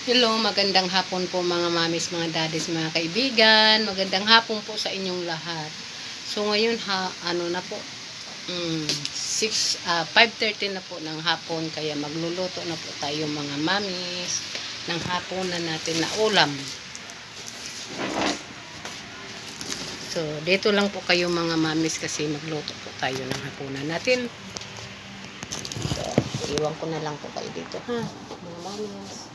Hello, magandang hapon po mga mamis, mga daddies, mga kaibigan. Magandang hapon po sa inyong lahat. So ngayon ano na po, 5:30 na po ng hapon, kaya magluluto na po tayo mga mamis ng hapon na natin na ulam. So dito lang po kayo mga mamis kasi magluto po tayo ng hapunan natin. Iwan ko na lang po kayo dito ha, mga mamis.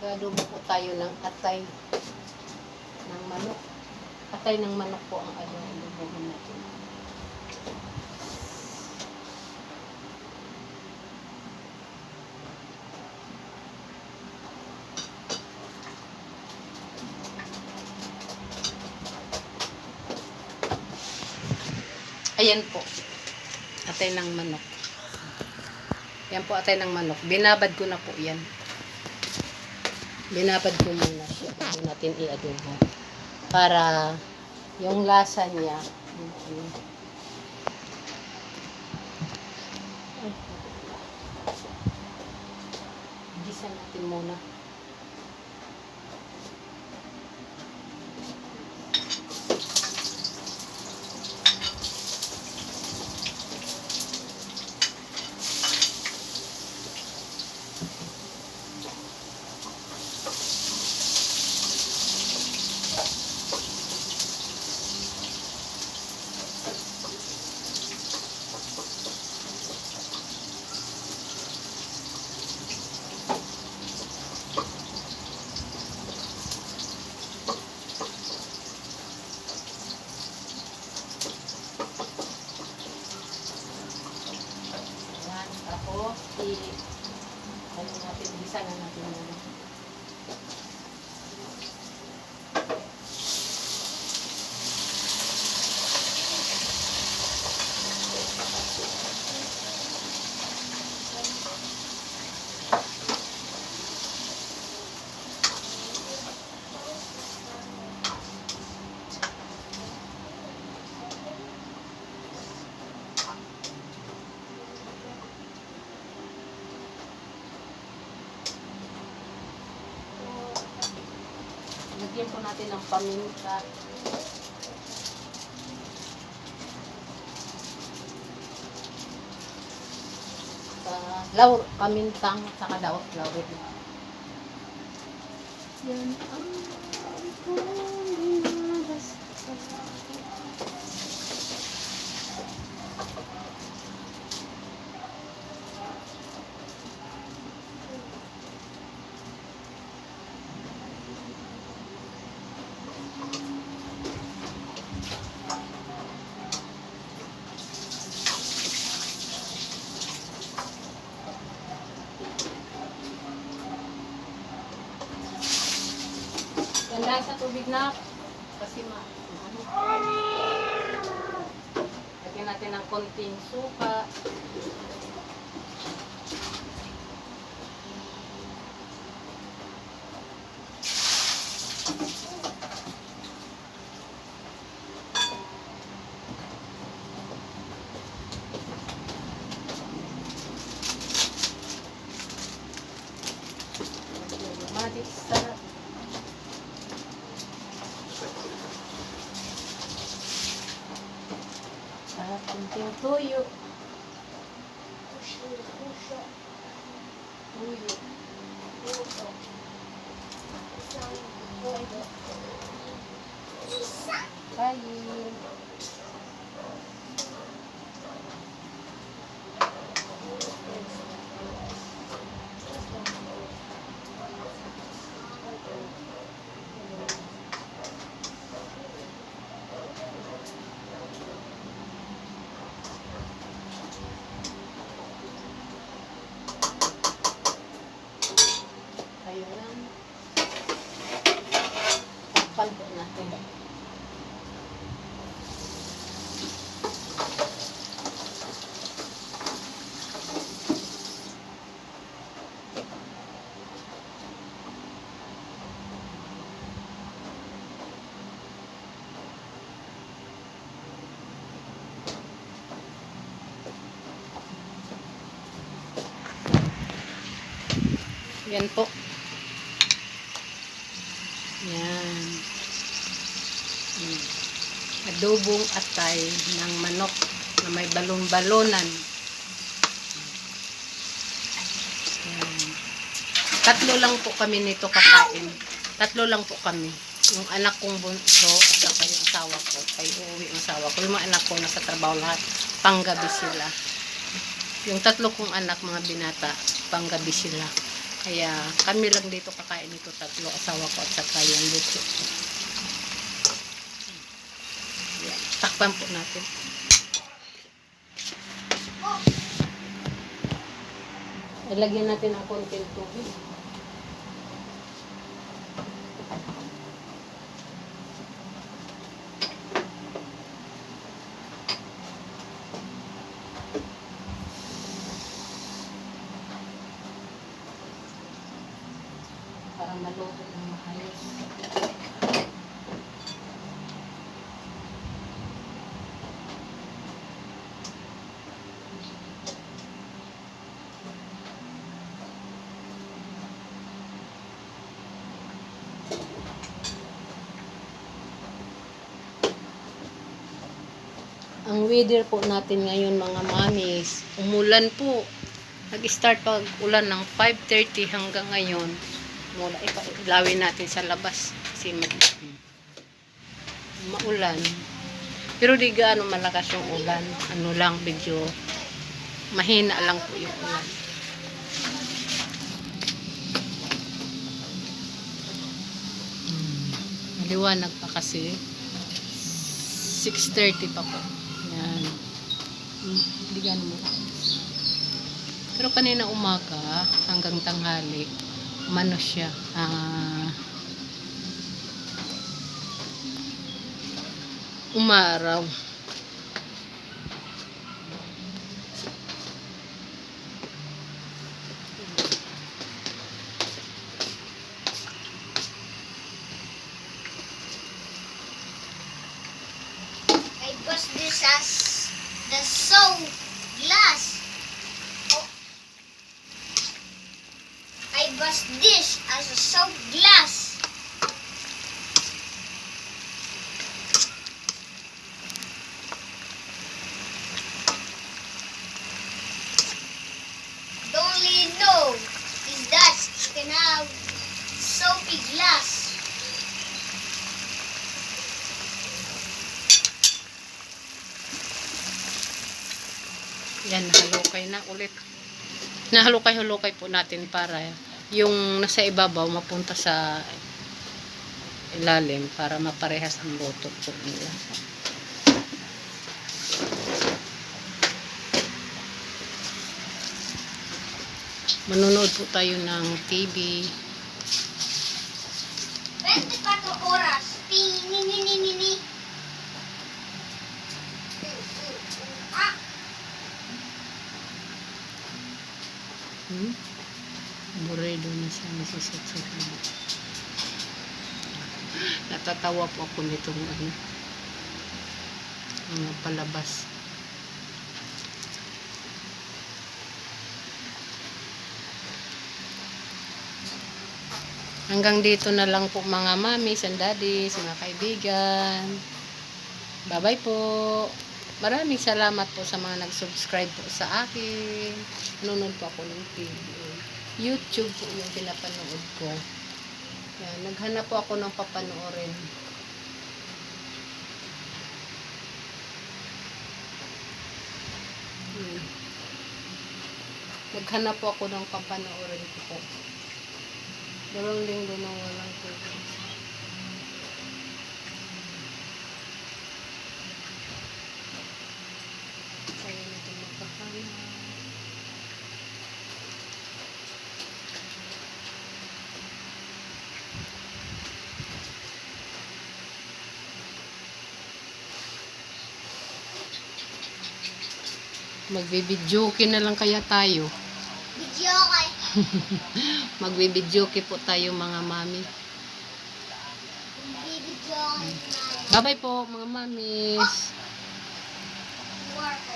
Gadubo po tayo ng atay ng manok. Atay ng manok po ang adobohin natin. Ayan po. Atay ng manok. Yan po atay ng manok. Binabad ko na po yan. Binabad ko muna siya. Hindi natin i-adobo. Para yung lasa niya. Gisa natin muna. Tapos, ano natin, gisa na natin muna. Lagyan po natin ng paminta. Pamintang, saka laurel. Yan ang ganda sa tubig na kasi lagyan natin ng konting suka. Madik sarap. Kunting tuyo. Kain. Ayun. Takpan po natin. Yan po. Yan. Adobong atay ng manok na may balon-balonan. Yan. 3 lang po kami nito kakain. 3 lang po kami. Yung anak kong bunso at saka yung asawa ko. Ay uuwi yung asawa ko. Yung mga anak ko nasa trabaho lahat. Panggabi sila. Yung 3 kong anak, mga binata, panggabi sila. Kaya kami lang dito kakain nito 3. Asawa ko at saka yung luto ko. Yan. Takpan po natin. Ilagyan natin ang konting tubig. Para maluto ng maayos. Ang weather po natin ngayon mga mamis, umulan po. Nag-start pag ulan ng 5:30 hanggang ngayon. Mula ilawin natin sa labas kasi maulan. Pero di gaano malakas yung ulan. Ano lang, medyo mahina lang po yung ulan. Maliwanag pa kasi. 6:30 pa po. Yan. Di gaano mo. Pero kanina umaga hanggang tanghali, umano siya. Umaraw. I bust this as the soap glass. Oh. I bust this as a soap glass. The only know is that you can have soapy glass. Yan, nahalukay na ulit. Nahalukay-hulukay po natin para yung nasa ibabaw mapunta sa ilalim para maparehas ang luto po nila. Manonood po tayo ng TV. 24 oras. Ni. Buredo na siya nasisatsak. Natatawa po ako nitong mga palabas. Hanggang dito na lang po mga mamis and daddies, mga kaibigan. Bye-bye po. Maraming salamat po sa mga nag-subscribe po sa akin. Nanonood po ako ng TV. YouTube po yung pinapanood ko. Yan, naghanap po ako ng papanoorin. Naghanap po ako ng papanoorin ko po. 2 linggo na walang TV. Kaya nito magkakana. Magbibidyoke na lang kaya tayo. Video kay. Magbibidyoke po tayo mga mami. Video kay. Bye-bye po mga mamis. Work.